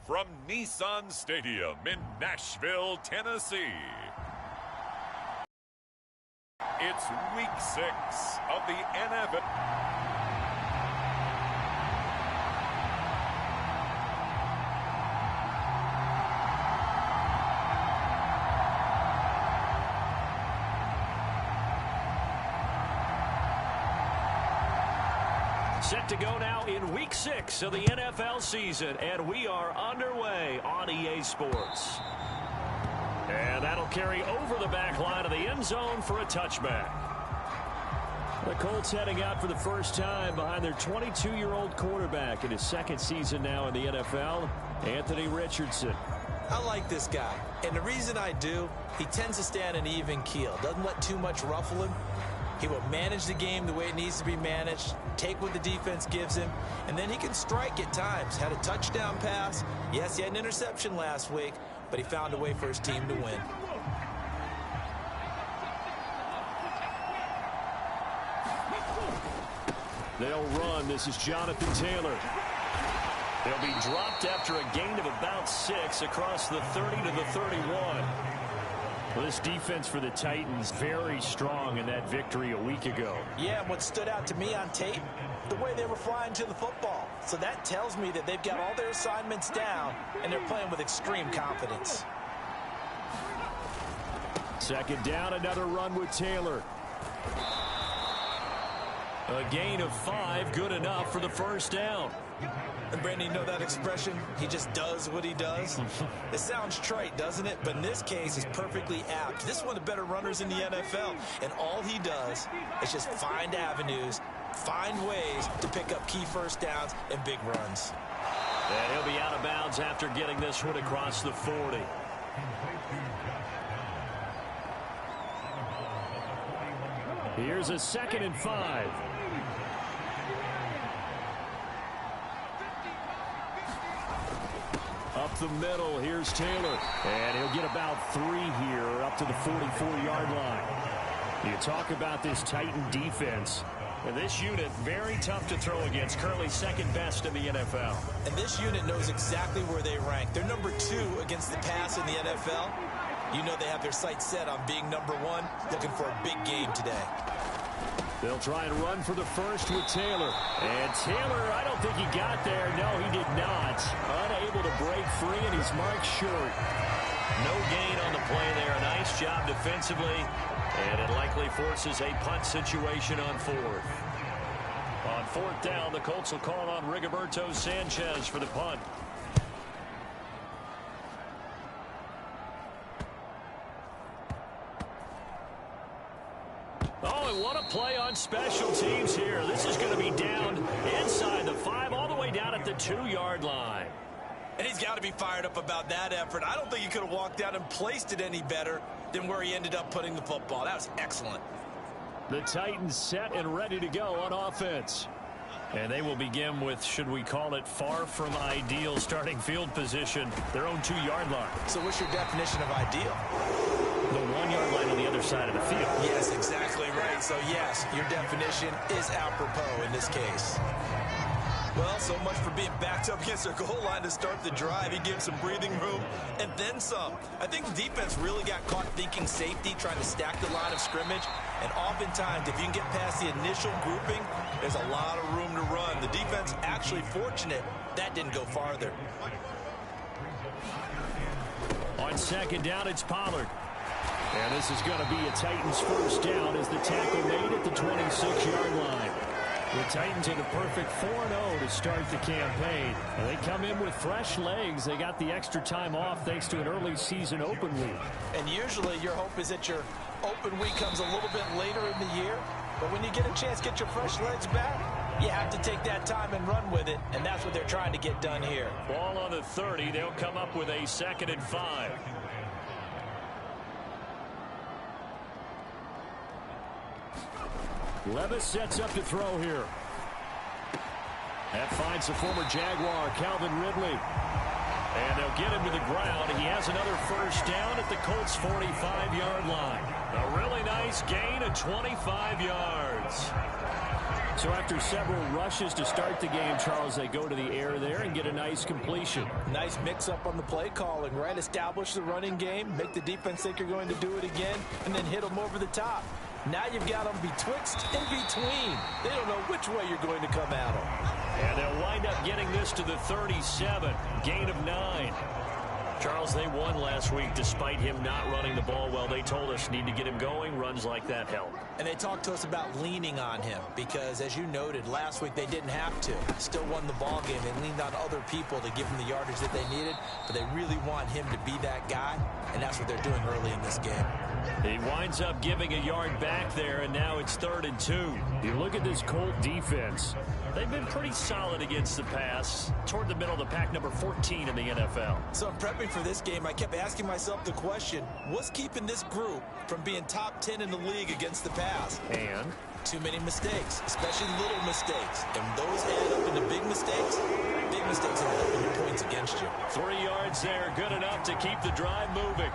from Nissan Stadium in Nashville, Tennessee. It's Week 6 of the NFL. Set to go now in Week 6 of the NFL season, and we are underway on EA Sports. And that'll carry over the back line of the end zone for a touchback. The Colts heading out for the first time behind their 22-year-old quarterback in his second season now in the NFL, Anthony Richardson. I like this guy, and the reason I do, he tends to stay on an even keel, doesn't let too much ruffle him. He will manage the game the way it needs to be managed, take what the defense gives him, and then he can strike at times. Had a touchdown pass. Yes, he had an interception last week, but he found a way for his team to win. They'll run. This is Jonathan Taylor. They'll be dropped after a gain of about 6 across the 30 to the 31. Well, this defense for the Titans, very strong in that victory a week ago. Yeah, and what stood out to me on tape, the way they were flying to the football. So that tells me that they've got all their assignments down, and they're playing with extreme confidence. Second down, another run with Taylor. A gain of 5, good enough for the first down. And Brandon, you know that expression? He just does what he does. It sounds trite, doesn't it? But in this case, it's perfectly apt. This is one of the better runners in the NFL. And all he does is just find avenues, find ways to pick up key first downs and big runs. And he'll be out of bounds after getting this one across the 40. Here's a 2nd and 5. Up the middle, here's Taylor. And he'll get about 3 here up to the 44-yard line. You talk about this Titan defense. And this unit, very tough to throw against, currently second best in the NFL. And this unit knows exactly where they rank. They're number 2 against the pass in the NFL. You know they have their sights set on being number 1, looking for a big game today. They'll try and run for the first with Taylor. And Taylor, I don't think he got there. No, he did not. Unable to break free, and he's marked short. No gain on the play there. A nice job defensively. And it likely forces a punt situation on 4th. On 4th down, the Colts will call on Rigoberto Sanchez for the punt. Oh, and what a play on special teams here. This is going to be down inside the 5, all the way down at the 2-yard line. And he's got to be fired up about that effort. I don't think he could have walked out and placed it any better than where he ended up putting the football. That was excellent. The Titans set and ready to go on offense. And they will begin with, should we call it, far from ideal starting field position, their own 2-yard line. So what's your definition of ideal? The 1-yard line on the other side of the field. Yes, exactly right. So, yes, your definition is apropos in this case. Well, so much for being backed up against their goal line to start the drive. He gave some breathing room and then some. I think the defense really got caught thinking safety, trying to stack the line of scrimmage. And oftentimes, if you can get past the initial grouping, there's a lot of room to run. The defense actually fortunate that didn't go farther. On 2nd down, it's Pollard. And this is going to be a Titans first down as the tackle made at the 26-yard line. The Titans are the perfect 4-0 to start the campaign. And they come in with fresh legs. They got the extra time off thanks to an early season open week. And usually your hope is that your open week comes a little bit later in the year. But when you get a chance to get your fresh legs back, you have to take that time and run with it. And that's what they're trying to get done here. Ball on the 30. They'll come up with a 2nd and 5. Levis sets up to throw here. That finds the former Jaguar, Calvin Ridley. And they'll get him to the ground. He has another first down at the Colts' 45-yard line. A really nice gain of 25 yards. So after several rushes to start the game, Charles, they go to the air there and get a nice completion. Nice mix-up on the play calling, right? Establish the running game, make the defense think you're going to do it again, and then hit them over the top. Now you've got them betwixt and between. They don't know which way you're going to come at them. And they'll wind up getting this to the 37, gain of 9. Charles, they won last week despite him not running the ball well. They told us need to get him going. Runs like that help. And they talked to us about leaning on him because, as you noted, last week they didn't have to. Still won the ball game. They leaned on other people to give him the yardage that they needed, but they really want him to be that guy, and that's what they're doing early in this game. He winds up giving a yard back there, and now it's 3rd and 2. You look at this Colt defense. They've been pretty solid against the pass. Toward the middle of the pack, number 14 in the NFL. So I'm prepping for this game. I kept asking myself the question, what's keeping this group from being top 10 in the league against the pass? And? Too many mistakes, especially little mistakes. And those add up into big mistakes. Big mistakes add up into points against you. 3 yards there, good enough to keep the drive moving.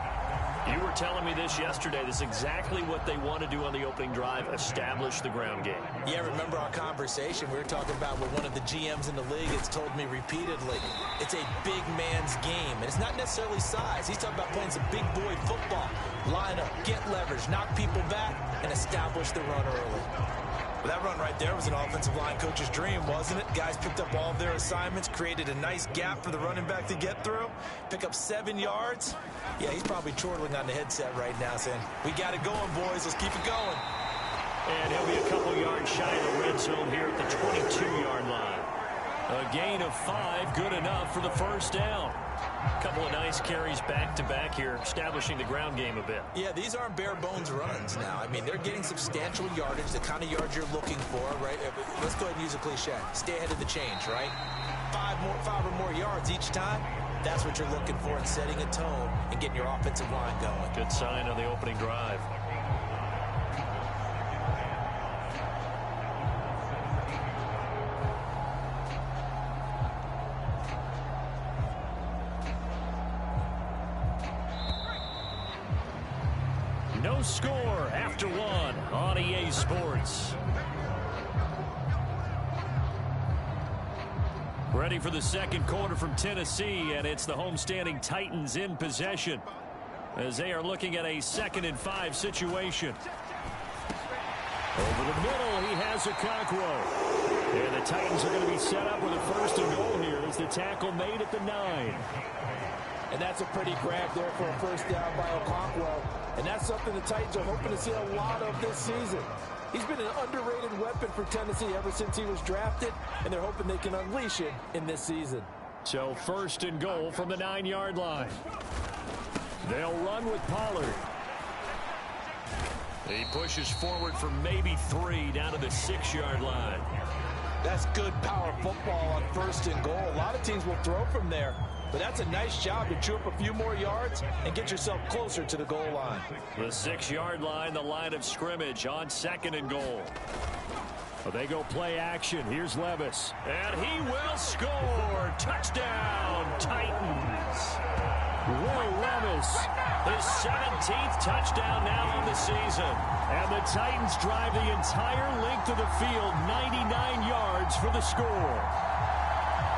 You were telling me this yesterday. This is exactly what they want to do on the opening drive, establish the ground game. Yeah, remember our conversation? We were talking about what one of the GMs in the league has told me repeatedly. It's a big man's game, and it's not necessarily size. He's talking about playing some big boy football. Line up, get leverage, knock people back, and establish the run early. Well, that run right there was an offensive line coach's dream, wasn't it? Guys picked up all of their assignments, created a nice gap for the running back to get through, pick up 7 yards. Yeah, he's probably chortling on the headset right now saying, we got it going, boys. Let's keep it going. And he'll be a couple yards shy of the red zone here at the 22-yard line. A gain of 5, good enough for the first down. A couple of nice carries back-to-back here, establishing the ground game a bit. Yeah, these aren't bare-bones runs now. I mean, they're getting substantial yardage, the kind of yards you're looking for, right? Let's go ahead and use a cliche. Stay ahead of the change, right? 5 or more yards each time. That's what you're looking for in setting a tone and getting your offensive line going. Good sign on the opening drive. No score after 1 on EA Sports. Ready for the second quarter from Tennessee, and it's the homestanding Titans in possession as they are looking at a 2nd and 5 situation. Over the middle, he has Okonkwo. And the Titans are going to be set up with a 1st and goal here as the tackle made at the 9. And that's a pretty grab there for a 1st down by Okonkwo. And that's something the Titans are hoping to see a lot of this season. He's been an underrated weapon for Tennessee ever since he was drafted, and they're hoping they can unleash it in this season. So 1st and goal from the 9-yard line. They'll run with Pollard. He pushes forward for maybe 3 down to the 6-yard line. That's good power football on 1st and goal. A lot of teams will throw from there. But that's a nice job to chew up a few more yards and get yourself closer to the goal line. The 6-yard line, the line of scrimmage on 2nd and goal. Well, they go play action. Here's Levis. And he will score. Touchdown, Titans. Will Levis, his 17th touchdown now on the season. And the Titans drive the entire length of the field, 99 yards for the score.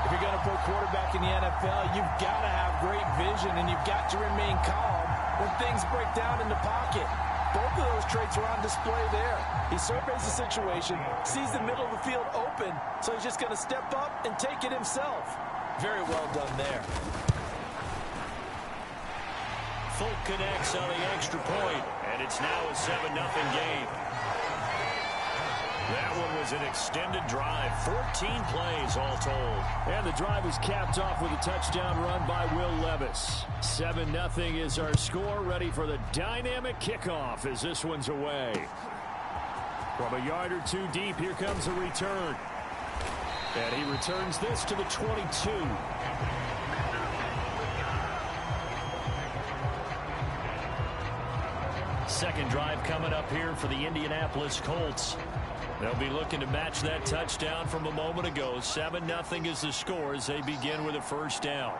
If you're going to play quarterback in the NFL, you've got to have great vision, and you've got to remain calm when things break down in the pocket. Both of those traits are on display there. He surveys the situation, sees the middle of the field open, so he's just going to step up and take it himself. Very well done there. Folk connects on the extra point, and it's now a 7-0 game. That one was an extended drive, 14 plays all told. And the drive was capped off with a touchdown run by Will Levis. 7-0 is our score, ready for the dynamic kickoff as this one's away. From a yard or 2 deep, here comes a return. And he returns this to the 22. Second drive coming up here for the Indianapolis Colts. They'll be looking to match that touchdown from a moment ago. 7-0 is the score as they begin with a 1st down.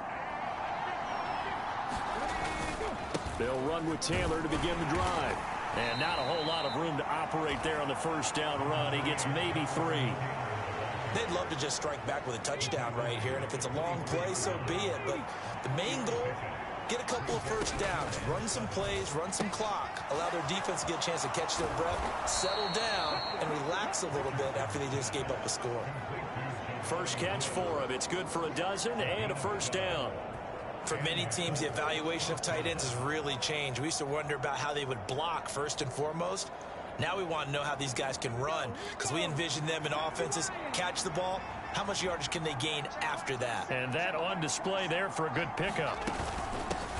They'll run with Taylor to begin the drive. And not a whole lot of room to operate there on the first down run. He gets maybe 3. They'd love to just strike back with a touchdown right here, and if it's a long play, so be it. But the main goal, get a couple of first downs, run some plays, run some clock, allow their defense to get a chance to catch their breath, settle down, and relax a little bit after they just gave up a score. First catch for him. It's good for a dozen and a first down. For many teams, the evaluation of tight ends has really changed. We used to wonder about how they would block first and foremost. Now we want to know how these guys can run, because we envision them in offenses catch the ball. How much yardage can they gain after that? And that on display there for a good pickup.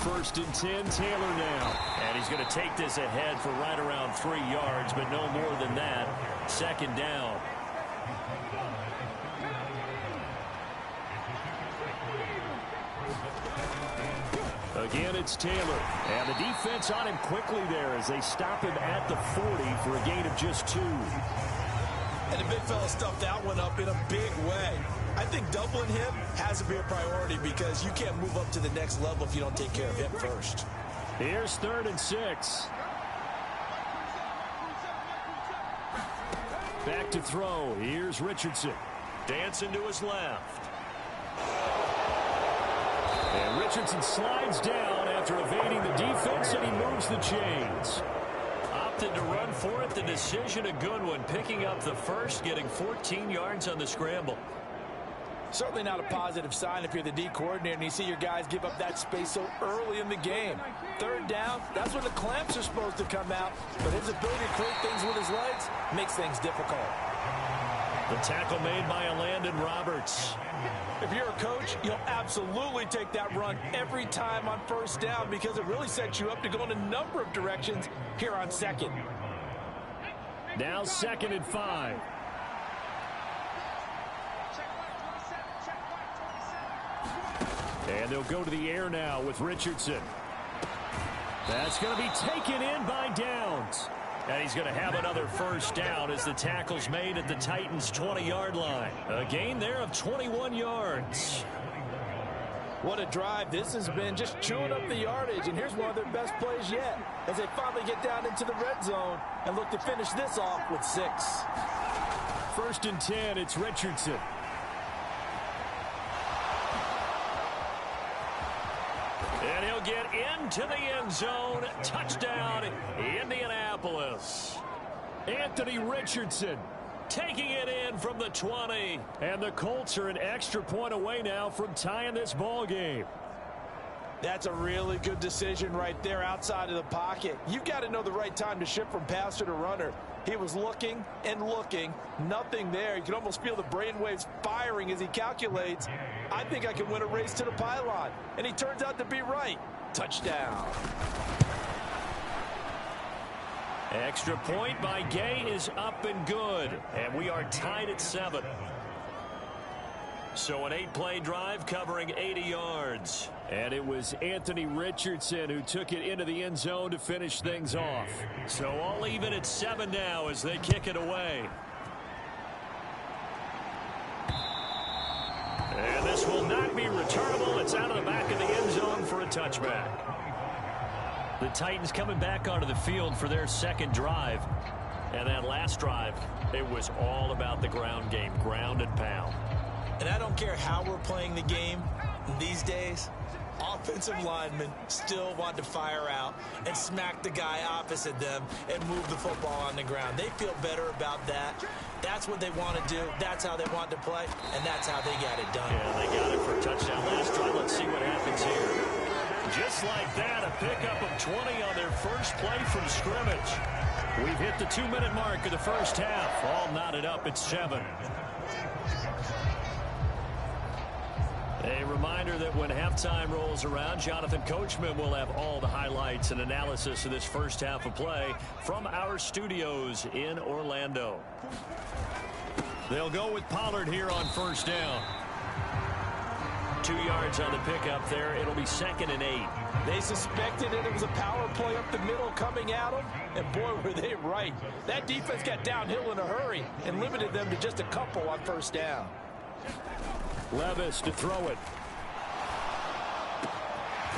First and 10, Taylor now. And he's going to take this ahead for right around 3 yards, but no more than that. Second down. Again, it's Taylor. And the defense on him quickly there as they stop him at the 40 for a gain of just 2. And the big fella stuffed that one up in a big way. I think doubling him has to be a priority because you can't move up to the next level if you don't take care of him first. Here's 3rd and 6. Back to throw. Here's Richardson. Dancing to his left. And Richardson slides down after evading the defense, and he moves the chains. Opted to run for it. The decision a good one. Picking up the first, getting 14 yards on the scramble. Certainly not a positive sign if you're the D coordinator and you see your guys give up that space so early in the game. 3rd down, that's when the clamps are supposed to come out. But his ability to create things with his legs makes things difficult. The tackle made by Landon Roberts. If you're a coach, you'll absolutely take that run every time on first down because it really sets you up to go in a number of directions here on second. Now 2nd and 5. And they'll go to the air now with Richardson. That's going to be taken in by Downs. And he's going to have another first down as the tackle's made at the Titans' 20-yard line. A gain there of 21 yards. What a drive. This has been just chewing up the yardage. And here's one of their best plays yet as they finally get down into the red zone and look to finish this off with 6. 1st and 10, it's Richardson. And he'll get into the end zone. Touchdown, Indianapolis. Anthony Richardson taking it in from the 20. And the Colts are an extra point away now from tying this ball game. That's a really good decision right there outside of the pocket. You've got to know the right time to shift from passer to runner. He was looking and looking, nothing there. You can almost feel the brainwaves firing as he calculates, I think I can win a race to the pylon. And he turns out to be right. Touchdown. Extra point by Gay is up and good. And we are tied at 7. So an 8-play drive covering 80 yards. And it was Anthony Richardson who took it into the end zone to finish things off. So all even at 7 now as they kick it away. And this will not be returnable. It's out of the back of the end zone for a touchback. The Titans coming back onto the field for their second drive. And that last drive, it was all about the ground game, ground and pound. And I don't care how we're playing the game these days, offensive linemen still want to fire out and smack the guy opposite them and move the football on the ground. They feel better about that. That's what they want to do. That's how they want to play, and that's how they got it done. Yeah, they got it for a touchdown last drive. Let's see what happens here. Just like that, a pickup of 20 on their first play from scrimmage. We've hit the 2-minute mark of the first half. All knotted up at 7. A reminder that when halftime rolls around, Jonathan Coachman will have all the highlights and analysis of this first half of play from our studios in Orlando. They'll go with Pollard here on first down. 2 yards on the pickup there. It'll be 2nd and 8. They suspected it was a power play up the middle coming at them, and boy, were they right. That defense got downhill in a hurry and limited them to just a couple on first down. Levis to throw it.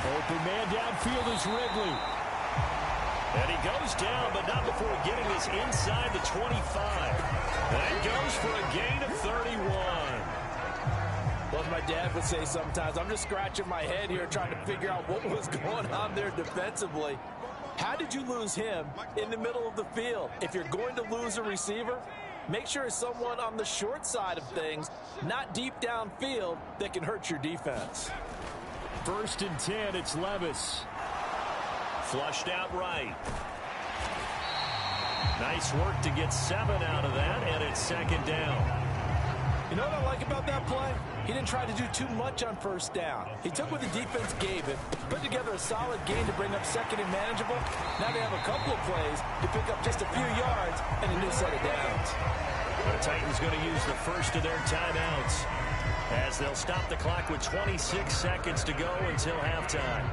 Open man downfield is Ridley. And he goes down, but not before getting this inside the 25. That goes for a gain of 31. Well, as my dad would say sometimes, I'm just scratching my head here trying to figure out what was going on there defensively. How did you lose him in the middle of the field? If you're going to lose a receiver, make sure it's someone on the short side of things, not deep downfield, that can hurt your defense. 1st and 10, it's Levis. Flushed out right. Nice work to get 7 out of that, and it's 2nd down. You know what I like about that play? He didn't try to do too much on 1st down. He took what the defense gave him, put together a solid game to bring up 2nd and manageable. Now they have a couple of plays to pick up just a few yards and a new set of downs. The Titans going to use the first of their timeouts as they'll stop the clock with 26 seconds to go until halftime.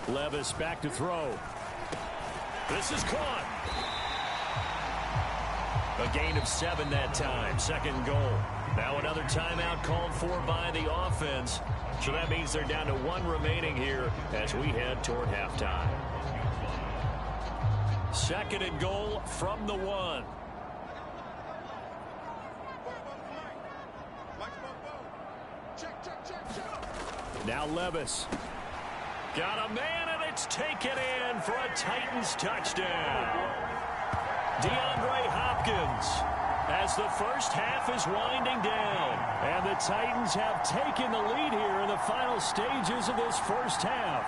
Levis back to throw. This is caught. A gain of 7 that time. 2nd goal. Now another timeout called for by the offense. So that means they're down to 1 remaining here as we head toward halftime. 2nd and goal from the 1. Now Levis. Got a man, and it's taken in for a Titans touchdown. DeAndre Hopkins as the first half is winding down. And the Titans have taken the lead here in the final stages of this first half.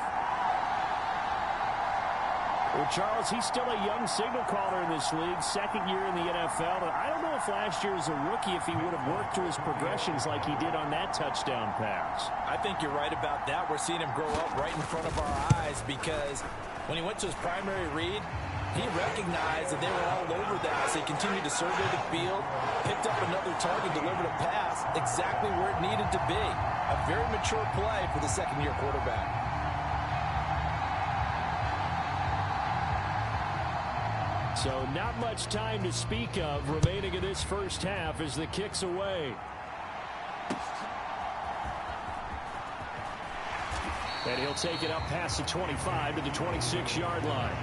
Well, Charles, he's still a young signal caller in this league, 2nd year in the NFL. And I don't know if last year as a rookie if he would have worked through his progressions like he did on that touchdown pass. I think you're right about that. We're seeing him grow up right in front of our eyes because when he went to his primary read, he recognized that they were all over that. So he continued to survey the field, picked up another target, delivered a pass exactly where it needed to be. A very mature play for the 2nd-year quarterback. So not much time to speak of remaining in this first half as the kick's away. And he'll take it up past the 25 to the 26-yard line.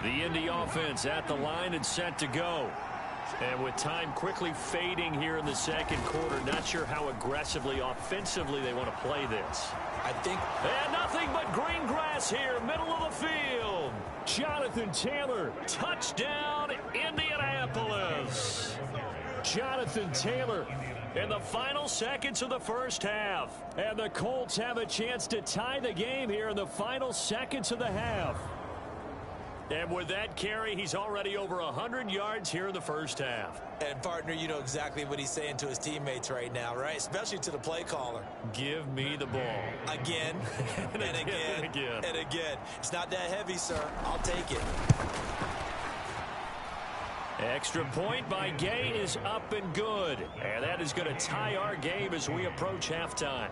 The Indy offense at the line and set to go. And with time quickly fading here in the 2nd quarter, not sure how aggressively, offensively they want to play this. I think... And nothing but green grass here, middle of the field. Jonathan Taylor, touchdown, Indianapolis. Jonathan Taylor in the final seconds of the first half. And the Colts have a chance to tie the game here in the final seconds of the half. And with that carry, he's already over 100 yards here in the first half. And, partner, you know exactly what he's saying to his teammates right now, right? Especially to the play caller. Give me the ball. Again, and again, and again. It's not that heavy, sir. I'll take it. Extra point by Gay is up and good. And that is going to tie our game as we approach halftime.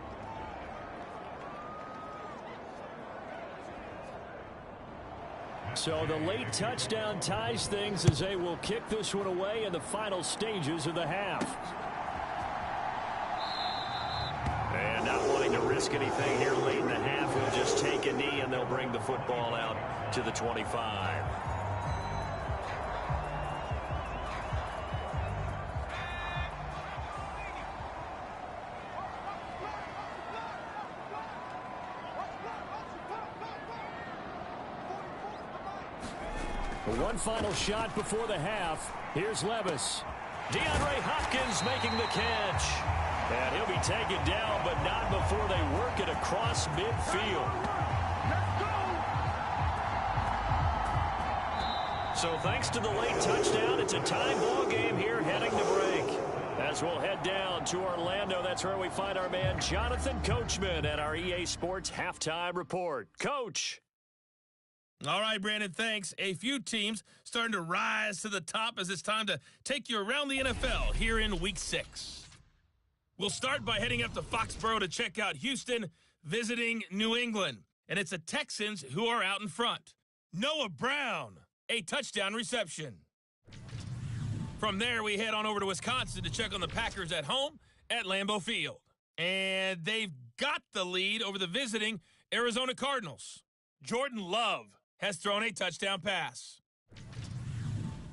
So the late touchdown ties things as they will kick this one away in the final stages of the half. And not wanting to risk anything here late in the half, we'll just take a knee and they'll bring the football out to the 25. One final shot before the half. Here's Levis. DeAndre Hopkins making the catch. And he'll be taken down, but not before they work it across midfield. So thanks to the late touchdown, it's a tie ball game here heading to break. As we'll head down to Orlando, that's where we find our man Jonathan Coachman at our EA Sports Halftime Report. Coach. All right, Brandon, thanks. A few teams starting to rise to the top as it's time to take you around the NFL here in Week 6. We'll start by heading up to Foxborough to check out Houston. visiting New England, and it's the Texans who are out in front. Noah Brown, a touchdown reception. From there, we head on over to Wisconsin to check on the Packers at home at Lambeau Field. And they've got the lead over the visiting Arizona Cardinals. Jordan Love has thrown a touchdown pass.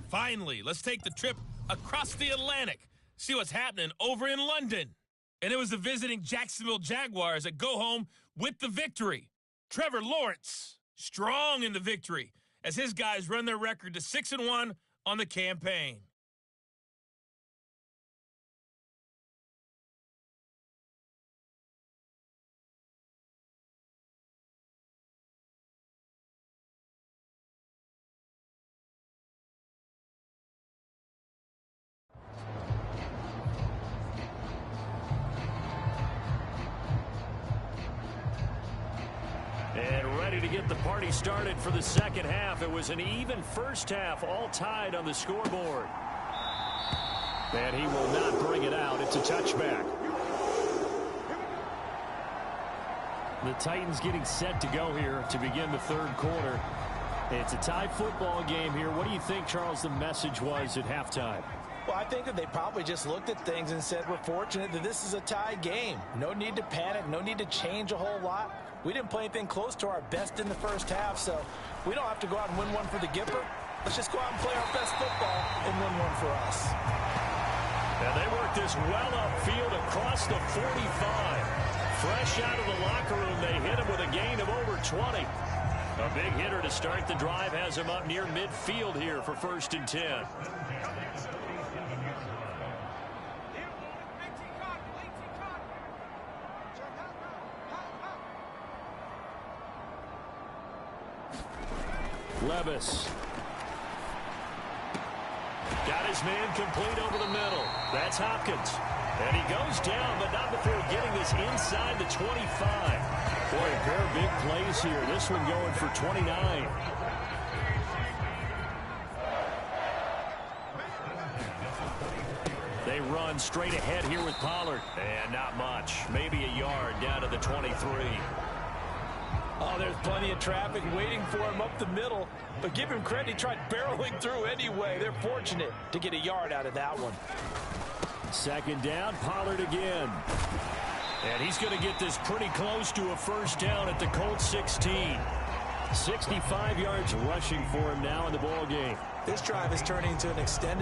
Finally, let's take the trip across the Atlantic, see what's happening over in London. And it was the visiting Jacksonville Jaguars that go home with the victory. Trevor Lawrence, strong in the victory, as his guys run their record to 6-1 on the campaign. And ready to get the party started for the second half. It was an even first half, all tied on the scoreboard. And he will not bring it out. It's a touchback. The Titans getting set to go here to begin the third quarter. It's a tie football game here. What do you think, Charles, the message was at halftime? Well, I think that they probably just looked at things and said, we're fortunate that this is a tie game. No need to panic, no need to change a whole lot. We didn't play anything close to our best in the first half, so we don't have to go out and win one for the Gipper. Let's just go out and play our best football and win one for us. And they work this well upfield across the 45. Fresh out of the locker room, they hit him with a gain of over 20. A big hitter to start the drive has him up near midfield here for 1st and 10. Levis. Got his man complete over the middle. That's Hopkins. And he goes down, but not before getting this inside the 25. Boy, a pair of big plays here. This one going for 29. They run straight ahead here with Pollard. And not much. Maybe a yard down to the 23. Oh, there's plenty of traffic waiting for him up the middle. But give him credit, he tried barreling through anyway. They're fortunate to get a yard out of that one. Second down, Pollard again. And he's going to get this pretty close to a first down at the Colts 16. 65 yards rushing for him now in the ball game. This drive is turning into an extended